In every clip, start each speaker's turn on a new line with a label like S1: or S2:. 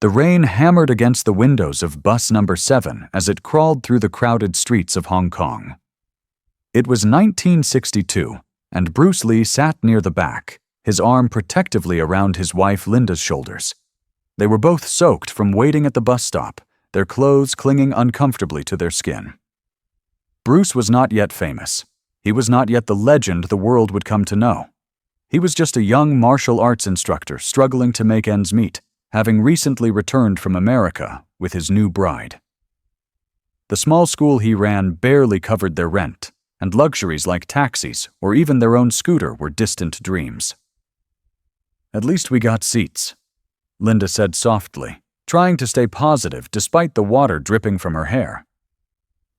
S1: The rain hammered against the windows of bus number 7 as it crawled through the crowded streets of Hong Kong. It was 1962, and Bruce Lee sat near the back, his arm protectively around his wife Linda's shoulders. They were both soaked from waiting at the bus stop, their clothes clinging uncomfortably to their skin. Bruce was not yet famous. He was not yet the legend the world would come to know. He was just a young martial arts instructor struggling to make ends meet, having recently returned from America with his new bride. The small school he ran barely covered their rent, and luxuries like taxis or even their own scooter were distant dreams. "At least we got seats," Linda said softly, trying to stay positive despite the water dripping from her hair.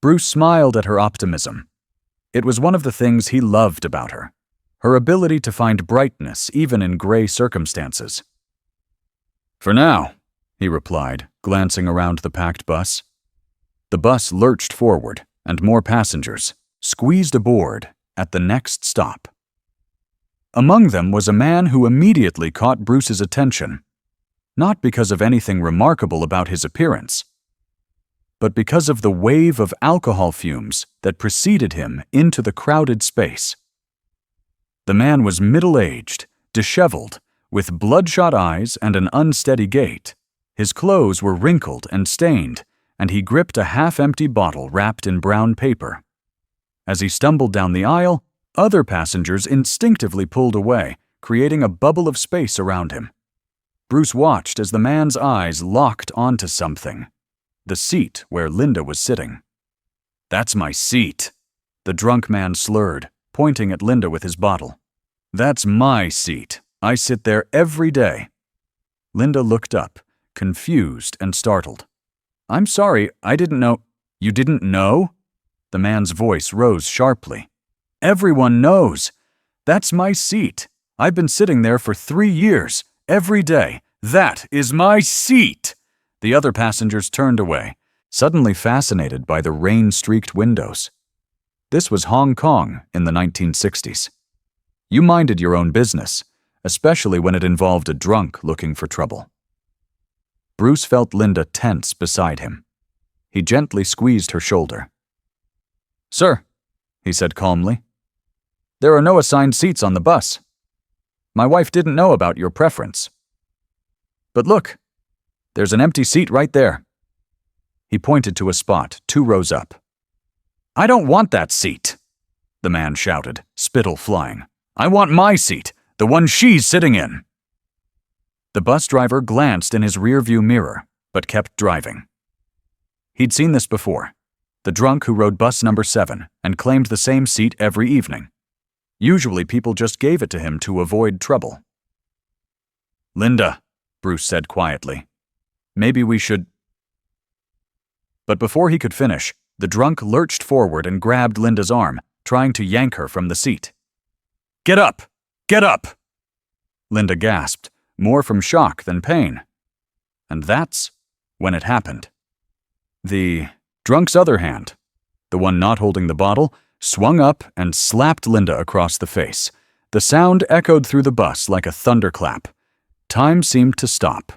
S1: Bruce smiled at her optimism. It was one of the things he loved about her, her ability to find brightness even in gray circumstances. "For now," he replied, glancing around the packed bus. The bus lurched forward, and more passengers squeezed aboard at the next stop. Among them was a man who immediately caught Bruce's attention, not because of anything remarkable about his appearance, but because of the wave of alcohol fumes that preceded him into the crowded space. The man was middle-aged, disheveled, with bloodshot eyes and an unsteady gait. His clothes were wrinkled and stained, and he gripped a half-empty bottle wrapped in brown paper. As he stumbled down the aisle, other passengers instinctively pulled away, creating a bubble of space around him. Bruce watched as the man's eyes locked onto something, the seat where Linda was sitting. "That's my seat," the drunk man slurred, pointing at Linda with his bottle. "That's my seat. I sit there every day." Linda looked up, confused and startled. "I'm sorry, I didn't know." "You didn't know?" The man's voice rose sharply. "Everyone knows. That's my seat. I've been sitting there for 3 years, every day. That is my seat!" The other passengers turned away, suddenly fascinated by the rain-streaked windows. This was Hong Kong in the 1960s. You minded your own business, especially when it involved a drunk looking for trouble. Bruce felt Linda tense beside him. He gently squeezed her shoulder. "Sir," he said calmly, "there are no assigned seats on the bus. My wife didn't know about your preference. But look, there's an empty seat right there." He pointed to a spot 2 rows up. "I don't want that seat," the man shouted, spittle flying. "I want my seat, the one she's sitting in." The bus driver glanced in his rearview mirror, but kept driving. He'd seen this before. The drunk who rode bus number 7 and claimed the same seat every evening. Usually people just gave it to him to avoid trouble. "Linda," Bruce said quietly, "maybe we should—" But before he could finish, the drunk lurched forward and grabbed Linda's arm, trying to yank her from the seat. "Get up! Get up!" Linda gasped, more from shock than pain. And that's when it happened. The drunk's other hand, the one not holding the bottle, swung up and slapped Linda across the face. The sound echoed through the bus like a thunderclap. Time seemed to stop.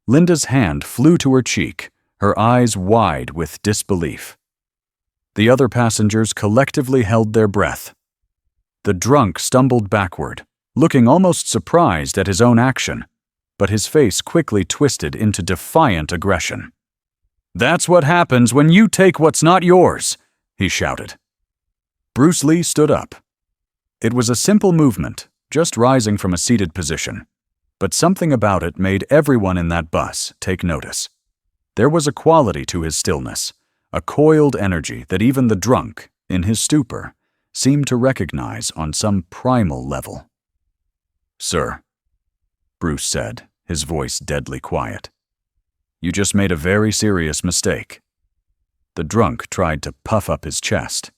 S1: Linda's hand flew to her cheek, her eyes wide with disbelief. The other passengers collectively held their breath. The drunk stumbled backward, looking almost surprised at his own action, but his face quickly twisted into defiant aggression. "That's what happens when you take what's not yours," he shouted. Bruce Lee stood up. It was a simple movement, just rising from a seated position, but something about it made everyone in that bus take notice. There was a quality to his stillness, a coiled energy that even the drunk, in his stupor, seemed to recognize on some primal level. "Sir," Bruce said, his voice deadly quiet, "you just made a very serious mistake." The drunk tried to puff up his chest.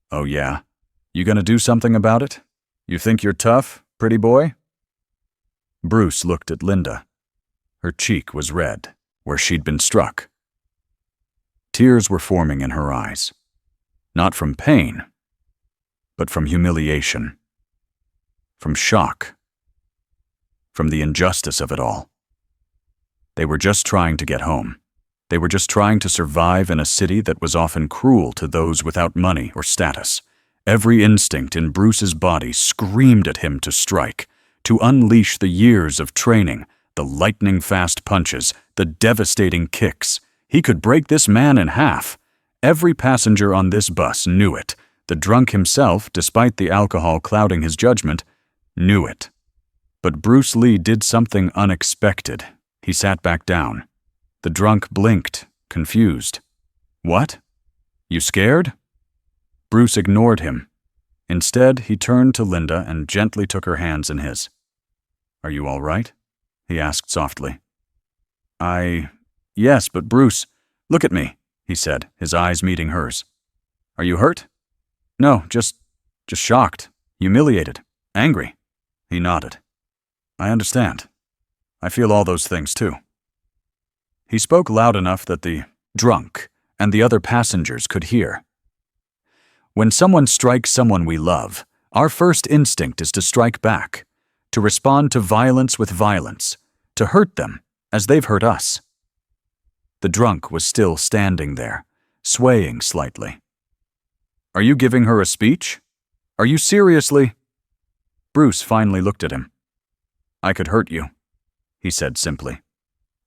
S1: "Oh yeah? You gonna do something about it? You think you're tough, pretty boy?" Bruce looked at Linda. Her cheek was red, where she'd been struck. Tears were forming in her eyes, not from pain, but from humiliation, from shock, from the injustice of it all. They were just trying to get home. They were just trying to survive in a city that was often cruel to those without money or status. Every instinct in Bruce's body screamed at him to strike, to unleash the years of training, the lightning-fast punches, the devastating kicks. He could break this man in half. Every passenger on this bus knew it. The drunk himself, despite the alcohol clouding his judgment, knew it. But Bruce Lee did something unexpected. He sat back down. The drunk blinked, confused. "What? You scared?" Bruce ignored him. Instead, he turned to Linda and gently took her hands in his. "Are you all right?" he asked softly. Yes, but Bruce, look at me," he said, his eyes meeting hers. "Are you hurt?" "No, just shocked, humiliated, angry." He nodded. "I understand. I feel all those things too." He spoke loud enough that the drunk and the other passengers could hear. When someone strikes someone we love, our first instinct is to strike back, to respond to violence with violence, to hurt them as they've hurt us. The drunk was still standing there, swaying slightly. "Are you giving her a speech? Are you seriously?" Bruce finally looked at him. "I could hurt you," he said simply.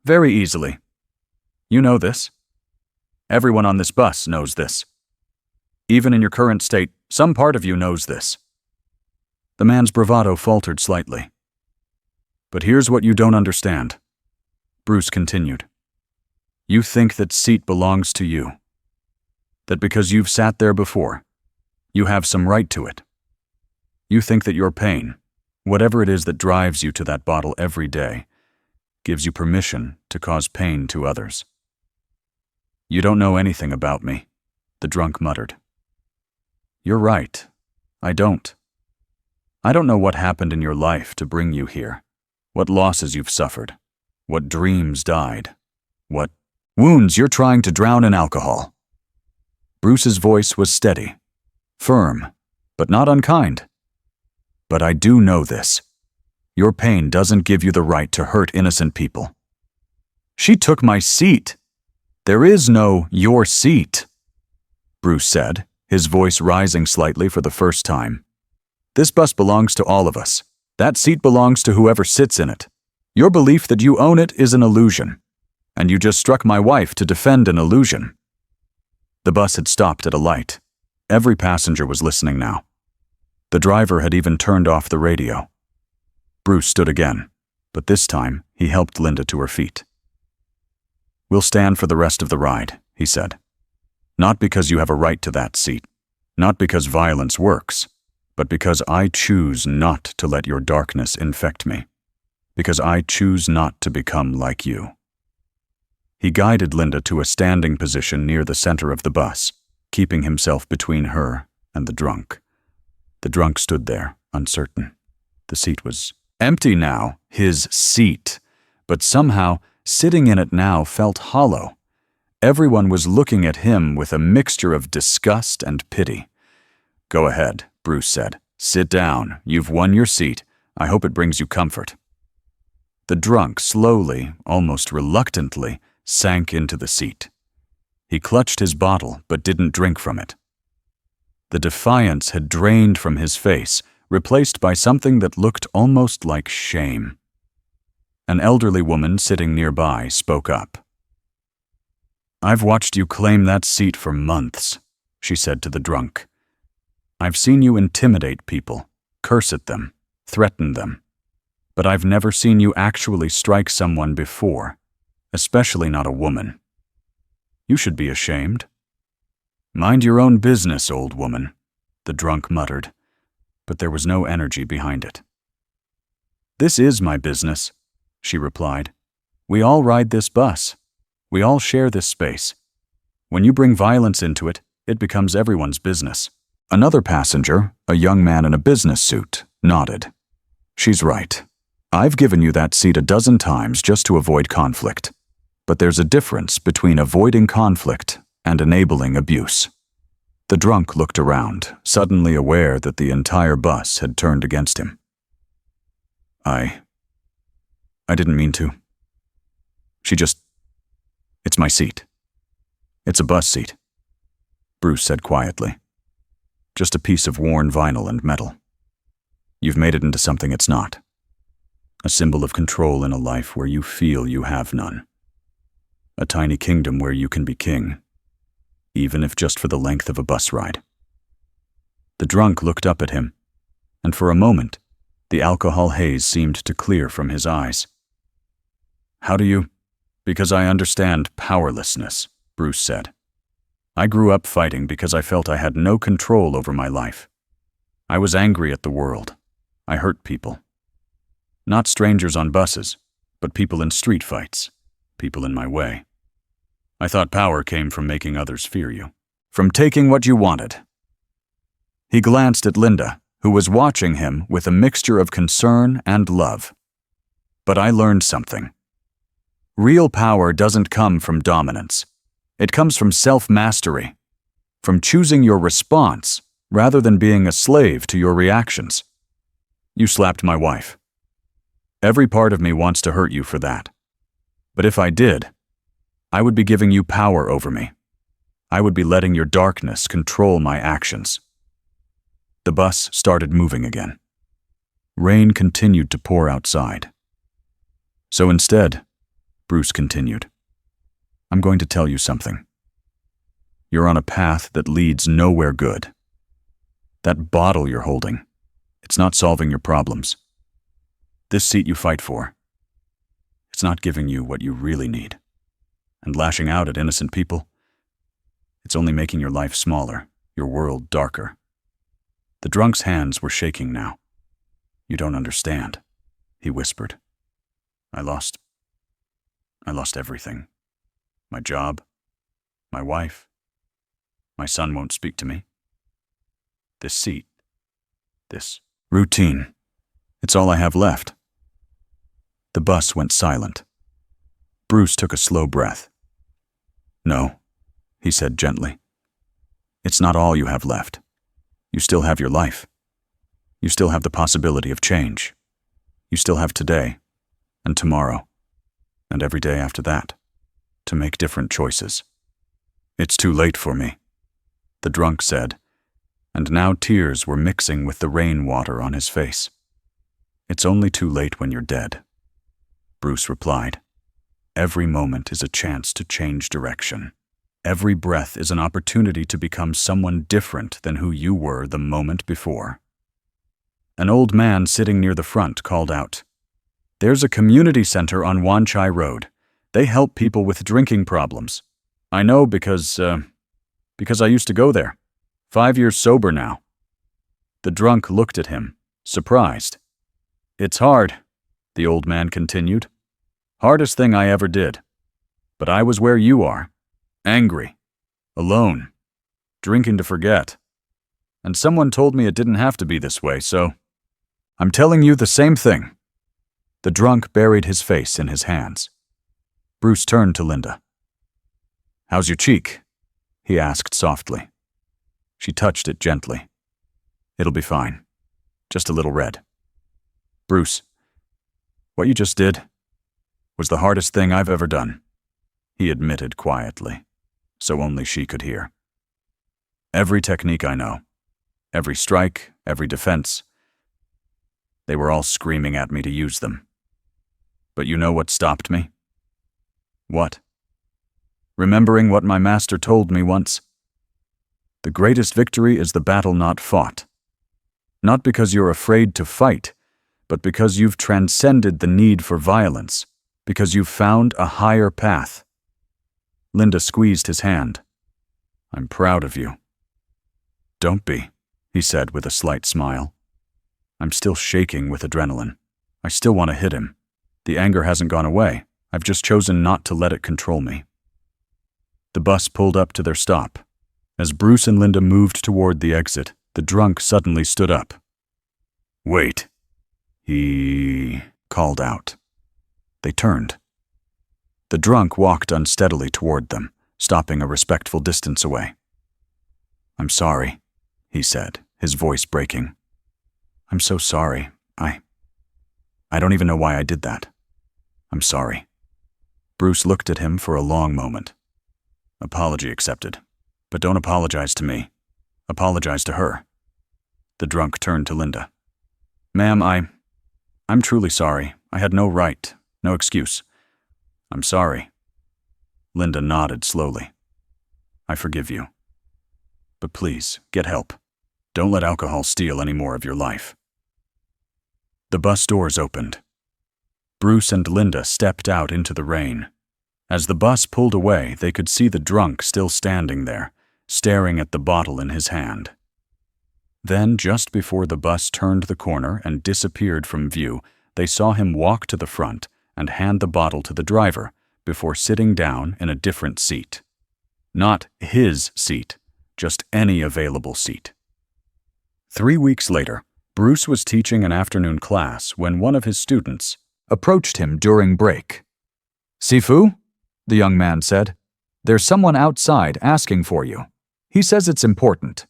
S1: "Very easily. You know this. Everyone on this bus knows this. Even in your current state, some part of you knows this." The man's bravado faltered slightly. "But here's what you don't understand," Bruce continued. "You think that seat belongs to you. That because you've sat there before, you have some right to it. You think that your pain, whatever it is that drives you to that bottle every day, gives you permission to cause pain to others. You don't know anything about me," the drunk muttered. "You're right. I don't. I don't know what happened in your life to bring you here, what losses you've suffered, what dreams died, what wounds you're trying to drown in alcohol." Bruce's voice was steady, firm, but not unkind. "But I do know this. Your pain doesn't give you the right to hurt innocent people." "She took my seat." "There is no your seat," Bruce said, his voice rising slightly for the first time. "This bus belongs to all of us. That seat belongs to whoever sits in it. Your belief that you own it is an illusion, and you just struck my wife to defend an illusion." The bus had stopped at a light. Every passenger was listening now. The driver had even turned off the radio. Bruce stood again, but this time he helped Linda to her feet. "We'll stand for the rest of the ride," he said. "Not because you have a right to that seat, not because violence works, but because I choose not to let your darkness infect me, because I choose not to become like you." He guided Linda to a standing position near the center of the bus, keeping himself between her and the drunk. The drunk stood there, uncertain. The seat was empty now, his seat, but somehow, sitting in it now felt hollow. Everyone was looking at him with a mixture of disgust and pity. "Go ahead," Bruce said. "Sit down. You've won your seat. I hope it brings you comfort." The drunk slowly, almost reluctantly, sank into the seat. He clutched his bottle but didn't drink from it. The defiance had drained from his face, replaced by something that looked almost like shame. An elderly woman sitting nearby spoke up. "I've watched you claim that seat for months," she said to the drunk. "I've seen you intimidate people, curse at them, threaten them. But I've never seen you actually strike someone before, especially not a woman. You should be ashamed." "Mind your own business, old woman," the drunk muttered, but there was no energy behind it. "This is my business," she replied. "We all ride this bus. We all share this space. When you bring violence into it, it becomes everyone's business." Another passenger, a young man in a business suit, nodded. "She's right. I've given you that seat a dozen times just to avoid conflict. But there's a difference between avoiding conflict and enabling abuse." The drunk looked around, suddenly aware that the entire bus had turned against him. I didn't mean to. It's my seat. It's a bus seat," Bruce said quietly. "Just a piece of worn vinyl and metal. You've made it into something it's not. A symbol of control in a life where you feel you have none. A tiny kingdom where you can be king, even if just for the length of a bus ride." The drunk looked up at him, and for a moment, the alcohol haze seemed to clear from his eyes. "How do you—" "Because I understand powerlessness," Bruce said. "I grew up fighting because I felt I had no control over my life. I was angry at the world. I hurt people. Not strangers on buses, but people in street fights, people in my way. I thought power came from making others fear you, from taking what you wanted." He glanced at Linda, who was watching him with a mixture of concern and love. "But I learned something. Real power doesn't come from dominance. It comes from self-mastery, from choosing your response rather than being a slave to your reactions. You slapped my wife. Every part of me wants to hurt you for that. But if I did, I would be giving you power over me. I would be letting your darkness control my actions." The bus started moving again. Rain continued to pour outside. "So instead," Bruce continued, "I'm going to tell you something. You're on a path that leads nowhere good. That bottle you're holding, it's not solving your problems. This seat you fight for, it's not giving you what you really need. And lashing out at innocent people, it's only making your life smaller, your world darker." The drunk's hands were shaking now. "You don't understand," he whispered. I lost everything. My job, my wife, my son won't speak to me. This seat, this routine, it's all I have left." The bus went silent. Bruce took a slow breath. "No," he said gently. "It's not all you have left. You still have your life. You still have the possibility of change. You still have today, and tomorrow, and every day after that, to make different choices." "It's too late for me," the drunk said, and now tears were mixing with the rainwater on his face. "It's only too late when you're dead," Bruce replied. "Every moment is a chance to change direction. Every breath is an opportunity to become someone different than who you were the moment before." An old man sitting near the front called out, "There's a community center on Wan Chai Road. They help people with drinking problems. I know because I used to go there. 5 years sober now." The drunk looked at him, surprised. "It's hard," the old man continued. "Hardest thing I ever did. But I was where you are. Angry. Alone. Drinking to forget. And someone told me it didn't have to be this way, so I'm telling you the same thing." The drunk buried his face in his hands. Bruce turned to Linda. "How's your cheek?" he asked softly. She touched it gently. "It'll be fine. Just a little red." "Bruce, what you just did was the hardest thing I've ever done," he admitted quietly, so only she could hear. "Every technique I know, every strike, every defense, they were all screaming at me to use them. But you know what stopped me?" "What?" "Remembering what my master told me once. The greatest victory is the battle not fought. Not because you're afraid to fight, but because you've transcended the need for violence, because you've found a higher path." Linda squeezed his hand. "I'm proud of you." "Don't be," he said with a slight smile. "I'm still shaking with adrenaline. I still want to hit him. The anger hasn't gone away. I've just chosen not to let it control me." The bus pulled up to their stop. As Bruce and Linda moved toward the exit, the drunk suddenly stood up. "Wait," he called out. They turned. The drunk walked unsteadily toward them, stopping a respectful distance away. "I'm sorry," he said, his voice breaking. "I'm so sorry. I don't even know why I did that. I'm sorry." Bruce looked at him for a long moment. Apology accepted. But don't apologize to me. Apologize to her. The drunk turned to Linda. Ma'am, I'm truly sorry. I had no right, no excuse. I'm sorry. Linda nodded slowly. I forgive you. But please, get help. Don't let alcohol steal any more of your life. The bus doors opened. Bruce and Linda stepped out into the rain. As the bus pulled away, they could see the drunk still standing there, staring at the bottle in his hand. Then, just before the bus turned the corner and disappeared from view, they saw him walk to the front and hand the bottle to the driver before sitting down in a different seat. Not his seat, just any available seat. 3 weeks later, Bruce was teaching an afternoon class when one of his students approached him during break. Sifu, the young man said, there's someone outside asking for you. He says it's important.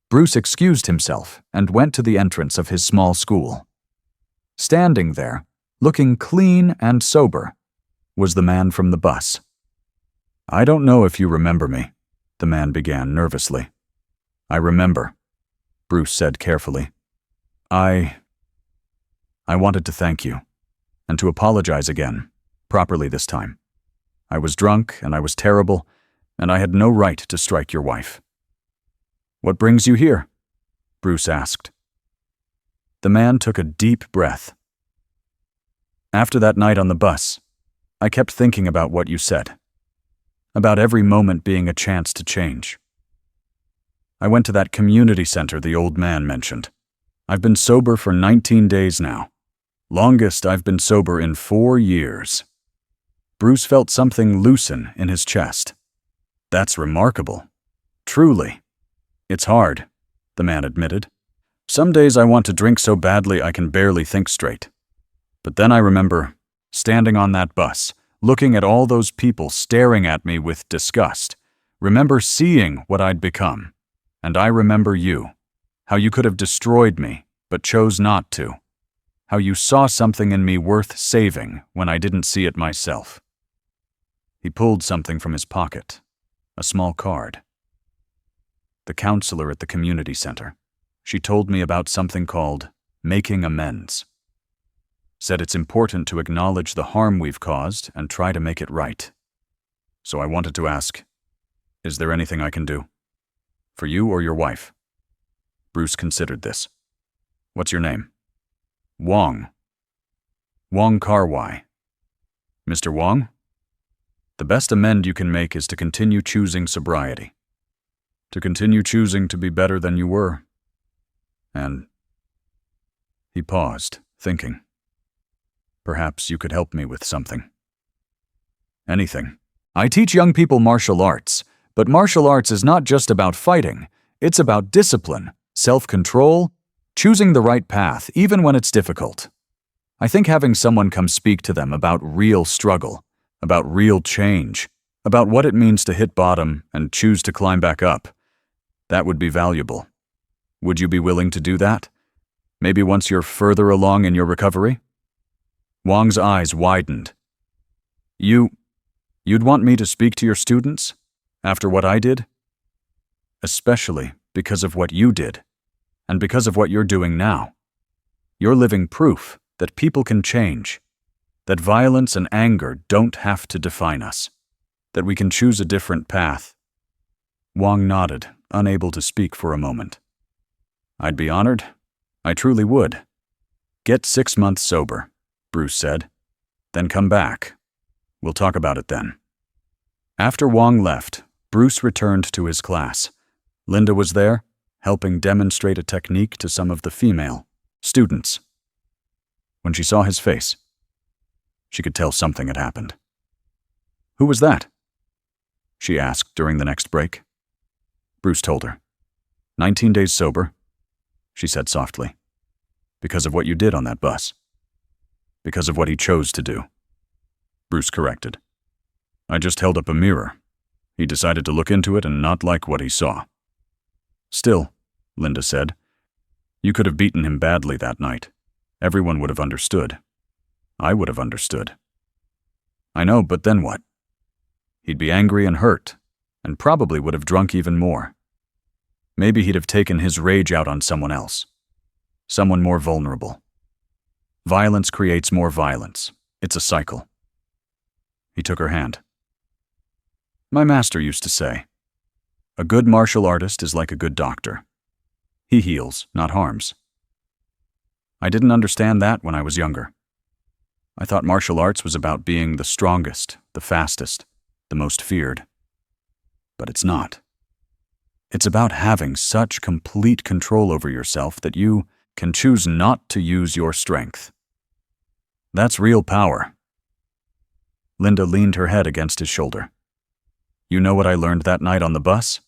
S1: Bruce excused himself and went to the entrance of his small school. Standing there, looking clean and sober, was the man from the bus. I don't know if you remember me, the man began nervously. I remember, Bruce said carefully. I wanted to thank you, and to apologize again, properly this time. I was drunk, and I was terrible, and I had no right to strike your wife. What brings you here? Bruce asked. The man took a deep breath. After that night on the bus, I kept thinking about what you said, about every moment being a chance to change. I went to that community center the old man mentioned. I've been sober for 19 days now. Longest I've been sober in 4 years. Bruce felt something loosen in his chest. That's remarkable. Truly. It's hard, the man admitted. Some days I want to drink so badly I can barely think straight. But then I remember standing on that bus, looking at all those people staring at me with disgust. Remember seeing what I'd become. And I remember you. How you could have destroyed me, but chose not to. How you saw something in me worth saving when I didn't see it myself. He pulled something from his pocket, a small card. The counselor at the community center. She told me about something called making amends. Said it's important to acknowledge the harm we've caused and try to make it right. So I wanted to ask, is there anything I can do? For you or your wife? Bruce considered this. What's your name? Wong. Wong Kar-wai. Mr. Wong? The best amend you can make is to continue choosing sobriety. To continue choosing to be better than you were. And he paused, thinking. Perhaps you could help me with something. Anything. I teach young people martial arts, but martial arts is not just about fighting. It's about discipline, self-control, choosing the right path even when it's difficult. I think having someone come speak to them about real struggle, about real change, about what it means to hit bottom and choose to climb back up, that would be valuable. Would you be willing to do that? Maybe once you're further along in your recovery? Wong's eyes widened. You'd want me to speak to your students? After what I did? Especially because of what you did, and because of what you're doing now. You're living proof that people can change, that violence and anger don't have to define us, that we can choose a different path. Wong nodded, unable to speak for a moment. I'd be honored. I truly would. Get 6 months sober, Bruce said. Then come back. We'll talk about it then. After Wong left, Bruce returned to his class. Linda was there, helping demonstrate a technique to some of the female students. When she saw his face, she could tell something had happened. Who was that? She asked during the next break. Bruce told her. 19 days sober, she said softly. Because of what you did on that bus. Because of what he chose to do. Bruce corrected. I just held up a mirror. He decided to look into it and not like what he saw. Still, Linda said, you could have beaten him badly that night. Everyone would have understood. I would have understood. I know, but then what? He'd be angry and hurt, and probably would have drunk even more. Maybe he'd have taken his rage out on someone else. Someone more vulnerable. Violence creates more violence. It's a cycle. He took her hand. My master used to say, a good martial artist is like a good doctor. He heals, not harms. I didn't understand that when I was younger. I thought martial arts was about being the strongest, the fastest, the most feared. But it's not. It's about having such complete control over yourself that you can choose not to use your strength. That's real power. Linda leaned her head against his shoulder. You know what I learned that night on the bus?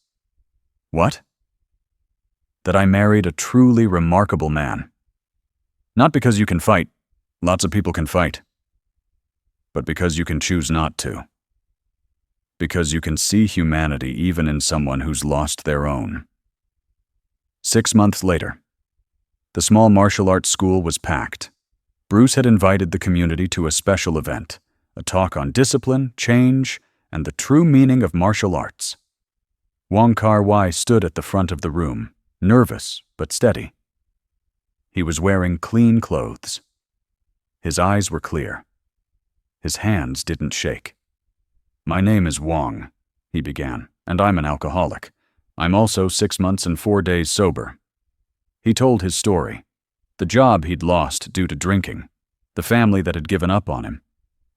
S1: What? That I married a truly remarkable man. Not because you can fight. Lots of people can fight. But because you can choose not to. Because you can see humanity even in someone who's lost their own. 6 months later, the small martial arts school was packed. Bruce had invited the community to a special event, a talk on discipline, change, and the true meaning of martial arts. Wong Kar-wai stood at the front of the room, nervous but steady. He was wearing clean clothes. His eyes were clear. His hands didn't shake. My name is Wong, he began, and I'm an alcoholic. I'm also 6 months and 4 days sober. He told his story. The job he'd lost due to drinking. The family that had given up on him.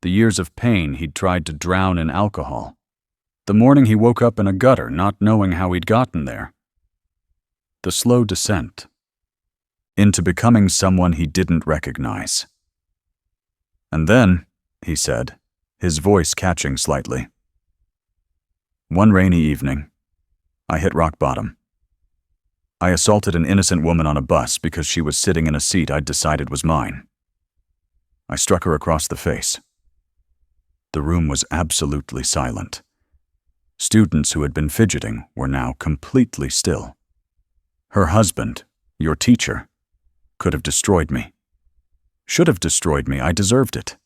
S1: The years of pain he'd tried to drown in alcohol. The morning he woke up in a gutter, not knowing how he'd gotten there. The slow descent into becoming someone he didn't recognize. And then, he said, his voice catching slightly. One rainy evening, I hit rock bottom. I assaulted an innocent woman on a bus because she was sitting in a seat I'd decided was mine. I struck her across the face. The room was absolutely silent. Students who had been fidgeting were now completely still. Her husband, your teacher, could have destroyed me. Should have destroyed me. I deserved it.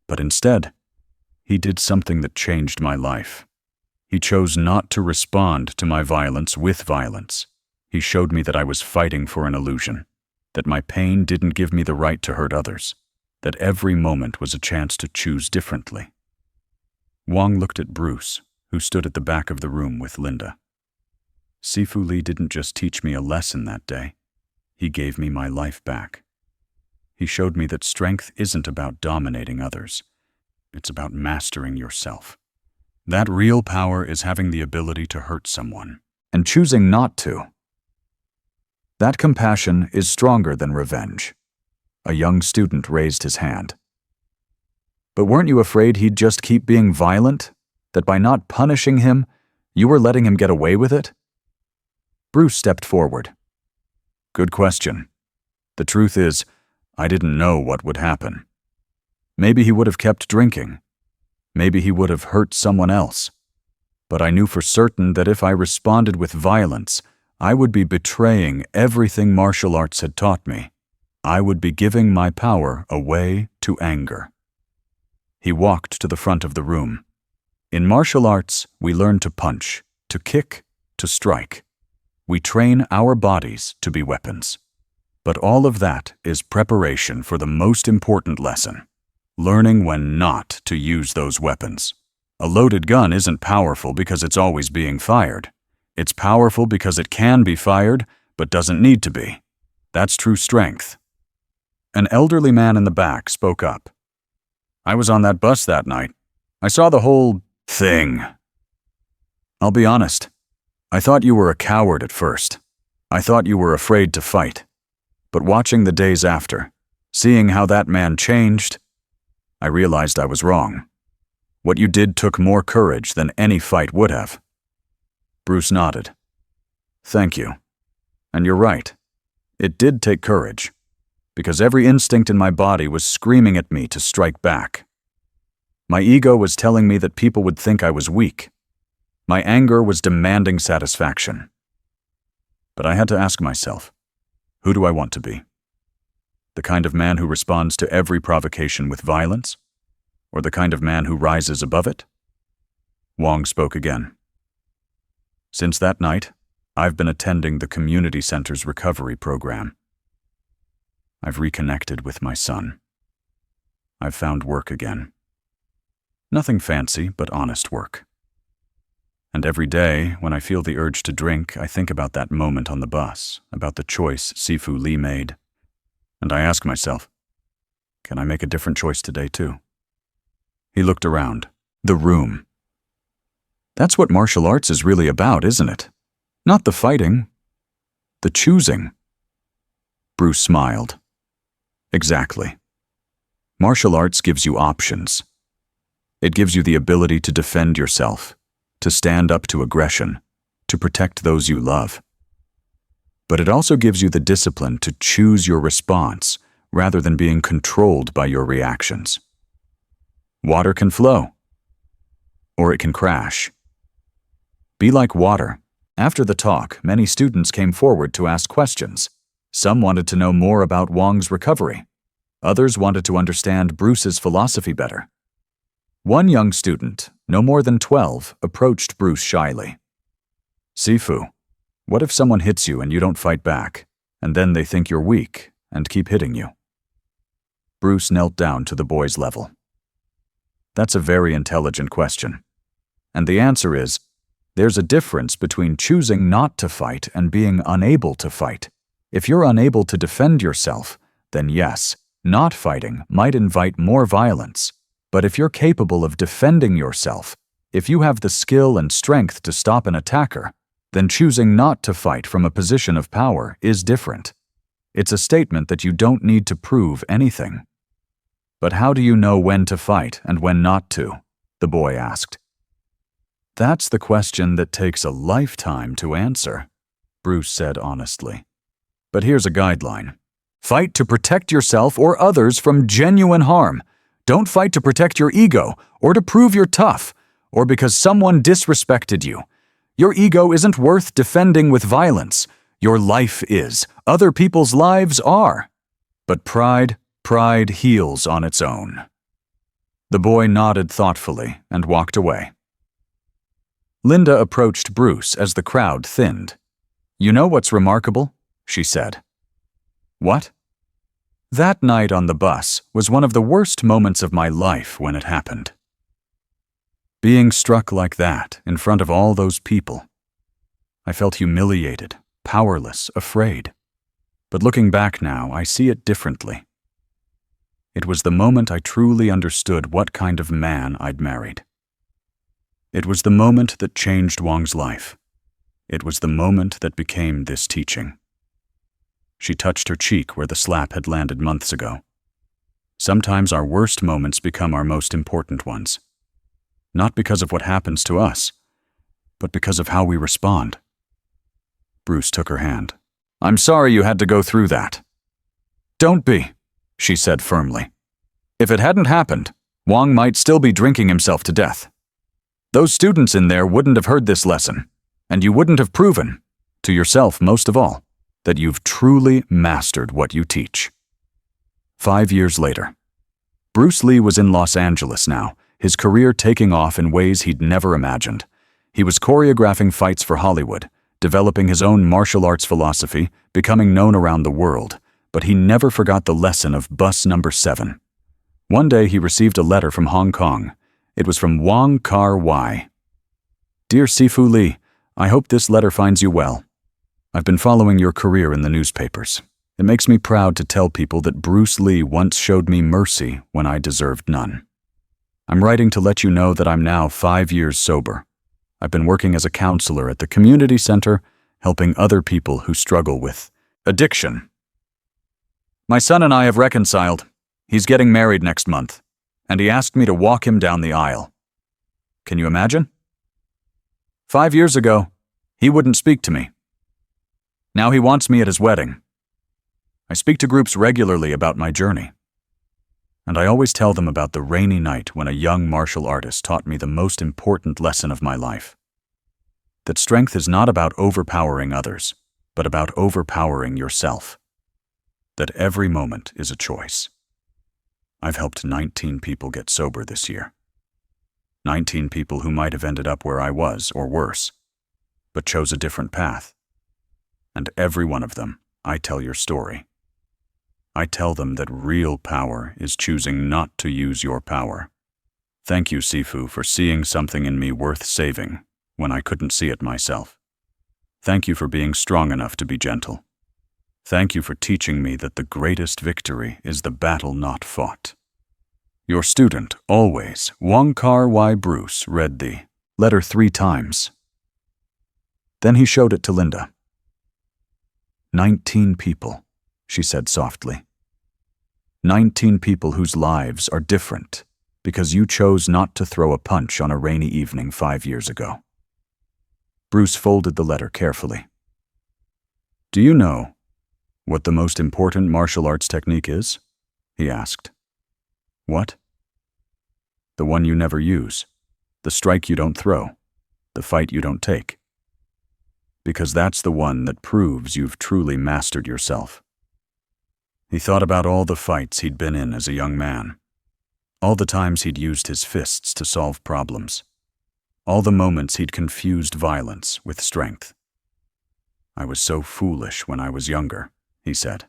S1: But instead, he did something that changed my life. He chose not to respond to my violence with violence. He showed me that I was fighting for an illusion, that my pain didn't give me the right to hurt others, that every moment was a chance to choose differently. Wong looked at Bruce, who stood at the back of the room with Linda. Sifu Lee didn't just teach me a lesson that day. He gave me my life back. He showed me that strength isn't about dominating others. It's about mastering yourself. That real power is having the ability to hurt someone and choosing not to. That compassion is stronger than revenge. A young student raised his hand. But weren't you afraid he'd just keep being violent? That by not punishing him, you were letting him get away with it? Bruce stepped forward. Good question. The truth is, I didn't know what would happen. Maybe he would have kept drinking. Maybe he would have hurt someone else. But I knew for certain that if I responded with violence, I would be betraying everything martial arts had taught me. I would be giving my power away to anger. He walked to the front of the room. In martial arts, we learn to punch, to kick, to strike. We train our bodies to be weapons. But all of that is preparation for the most important lesson, learning when not to use those weapons. A loaded gun isn't powerful because it's always being fired. It's powerful because it can be fired, but doesn't need to be. That's true strength. An elderly man in the back spoke up. I was on that bus that night. I saw the whole thing. I'll be honest. I thought you were a coward at first. I thought you were afraid to fight. But watching the days after, seeing how that man changed, I realized I was wrong. What you did took more courage than any fight would have. Bruce nodded. Thank you. And you're right. It did take courage, because every instinct in my body was screaming at me to strike back. My ego was telling me that people would think I was weak. My anger was demanding satisfaction. But I had to ask myself, who do I want to be? The kind of man who responds to every provocation with violence? or the kind of man who rises above it? Wang spoke again. Since that night, I've been attending the community center's recovery program. I've reconnected with my son. I've found work again. Nothing fancy, but honest work. And every day, when I feel the urge to drink, I think about that moment on the bus, about the choice Sifu Lee made. And I ask myself, can I make a different choice today too? He looked around. The room. That's what martial arts is really about, isn't it? Not the fighting. The choosing. Bruce smiled. Exactly. Martial arts gives you options. It gives you the ability to defend yourself, to stand up to aggression, to protect those you love. But it also gives you the discipline to choose your response rather than being controlled by your reactions. Water can flow, or it can crash. Be like water. After the talk, many students came forward to ask questions. Some wanted to know more about Wang's recovery. Others wanted to understand Bruce's philosophy better. One young student, no more than 12, approached Bruce shyly. Sifu, what if someone hits you and you don't fight back, and then they think you're weak and keep hitting you? Bruce knelt down to the boy's level. That's a very intelligent question. And the answer is, there's a difference between choosing not to fight and being unable to fight. If you're unable to defend yourself, then yes, not fighting might invite more violence. But if you're capable of defending yourself, if you have the skill and strength to stop an attacker, then choosing not to fight from a position of power is different. It's a statement that you don't need to prove anything. But how do you know when to fight and when not to? The boy asked. That's the question that takes a lifetime to answer, Bruce said honestly. But here's a guideline. Fight to protect yourself or others from genuine harm. Don't fight to protect your ego or to prove you're tough or because someone disrespected you. Your ego isn't worth defending with violence. Your life is. Other people's lives are. But pride heals on its own. The boy nodded thoughtfully and walked away. Linda approached Bruce as the crowd thinned. You know what's remarkable? She said. What? That night on the bus was one of the worst moments of my life when it happened. Being struck like that in front of all those people. I felt humiliated, powerless, afraid. But looking back now, I see it differently. It was the moment I truly understood what kind of man I'd married. It was the moment that changed Wang's life. It was the moment that became this teaching. She touched her cheek where the slap had landed months ago. Sometimes our worst moments become our most important ones. Not because of what happens to us, but because of how we respond. Bruce took her hand. I'm sorry you had to go through that. Don't be, she said firmly. If it hadn't happened, Wang might still be drinking himself to death. Those students in there wouldn't have heard this lesson, and you wouldn't have proven, to yourself most of all, that you've truly mastered what you teach. 5 years later. Bruce Lee was in Los Angeles now, his career taking off in ways he'd never imagined. He was choreographing fights for Hollywood, developing his own martial arts philosophy, becoming known around the world, but he never forgot the lesson of bus number 7. One day he received a letter from Hong Kong. It was from Wong Kar-wai. Dear Sifu Lee, I hope this letter finds you well. I've been following your career in the newspapers. It makes me proud to tell people that Bruce Lee once showed me mercy when I deserved none. I'm writing to let you know that I'm now 5 years sober. I've been working as a counselor at the community center, helping other people who struggle with addiction. My son and I have reconciled. He's getting married next month, and he asked me to walk him down the aisle. Can you imagine? 5 years ago, he wouldn't speak to me. Now he wants me at his wedding. I speak to groups regularly about my journey. And I always tell them about the rainy night when a young martial artist taught me the most important lesson of my life. That strength is not about overpowering others, but about overpowering yourself. That every moment is a choice. I've helped 19 people get sober this year. 19 people who might have ended up where I was, or worse, but chose a different path. And every one of them, I tell your story. I tell them that real power is choosing not to use your power. Thank you, Sifu, for seeing something in me worth saving when I couldn't see it myself. Thank you for being strong enough to be gentle. Thank you for teaching me that the greatest victory is the battle not fought. Your student, always, Wong Kar-wai Bruce, read the letter 3 times. Then he showed it to Linda. 19 people, she said softly. 19 people whose lives are different because you chose not to throw a punch on a rainy evening 5 years ago. Bruce folded the letter carefully. Do you know what the most important martial arts technique is? He asked. What? The one you never use, the strike you don't throw, the fight you don't take. Because that's the one that proves you've truly mastered yourself. He thought about all the fights he'd been in as a young man, all the times he'd used his fists to solve problems, all the moments he'd confused violence with strength. I was so foolish when I was younger, he said.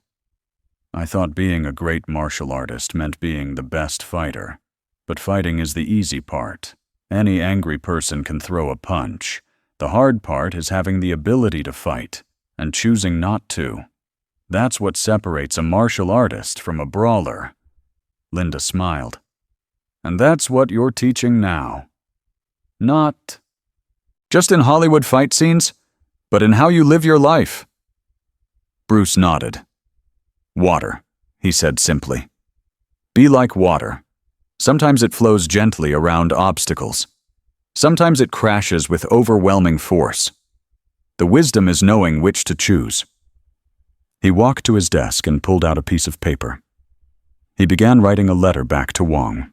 S1: I thought being a great martial artist meant being the best fighter, but fighting is the easy part. Any angry person can throw a punch. The hard part is having the ability to fight and choosing not to. That's what separates a martial artist from a brawler. Linda smiled. And that's what you're teaching now. Not just in Hollywood fight scenes, but in how you live your life. Bruce nodded. Water, he said simply. Be like water. Sometimes it flows gently around obstacles. Sometimes it crashes with overwhelming force. The wisdom is knowing which to choose. He walked to his desk and pulled out a piece of paper. He began writing a letter back to Wong.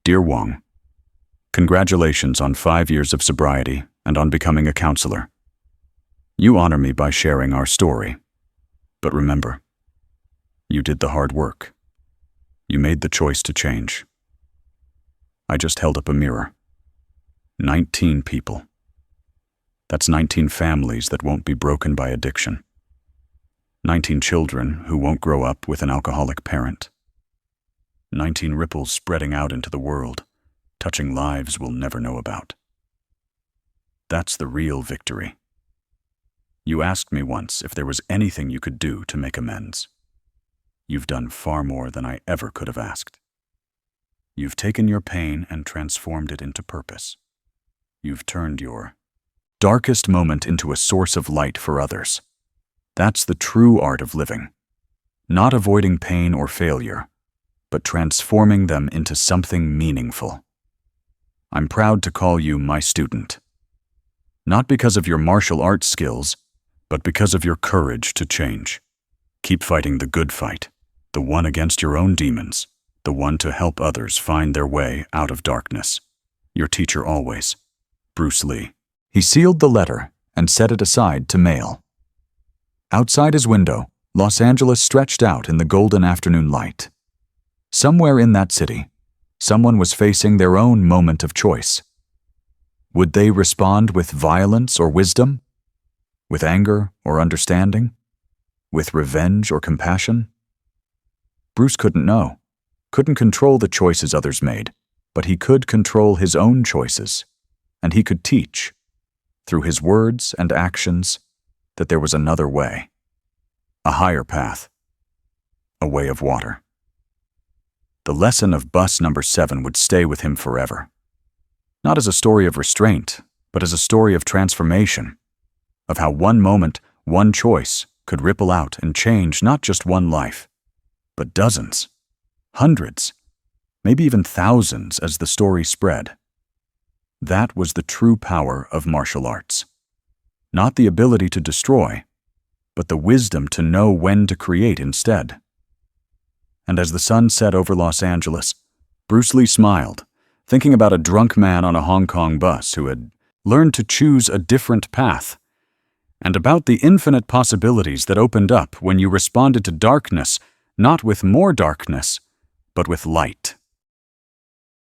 S1: Dear Wong, congratulations on 5 years of sobriety and on becoming a counselor. You honor me by sharing our story. But remember, you did the hard work. You made the choice to change. I just held up a mirror. 19 people. That's 19 families that won't be broken by addiction. 19 children who won't grow up with an alcoholic parent. 19 ripples spreading out into the world, touching lives we'll never know about. That's the real victory. You asked me once if there was anything you could do to make amends. You've done far more than I ever could have asked. You've taken your pain and transformed it into purpose. You've turned your darkest moment into a source of light for others. That's the true art of living. Not avoiding pain or failure, but transforming them into something meaningful. I'm proud to call you my student. Not because of your martial arts skills, but because of your courage to change. Keep fighting the good fight, the one against your own demons, the one to help others find their way out of darkness. Your teacher always, Bruce Lee. He sealed the letter and set it aside to mail. Outside his window, Los Angeles stretched out in the golden afternoon light. Somewhere in that city, someone was facing their own moment of choice. Would they respond with violence or wisdom? With anger or understanding? With revenge or compassion? Bruce couldn't know, couldn't control the choices others made, but he could control his own choices, and he could teach, through his words and actions, that there was another way, a higher path, a way of water. The lesson of bus number 7 would stay with him forever. Not as a story of restraint, but as a story of transformation, of how one moment, one choice could ripple out and change not just one life, but dozens, hundreds, maybe even thousands as the story spread. That was the true power of martial arts. Not the ability to destroy, but the wisdom to know when to create instead. And as the sun set over Los Angeles, Bruce Lee smiled, thinking about a drunk man on a Hong Kong bus who had learned to choose a different path, and about the infinite possibilities that opened up when you responded to darkness, not with more darkness, but with light.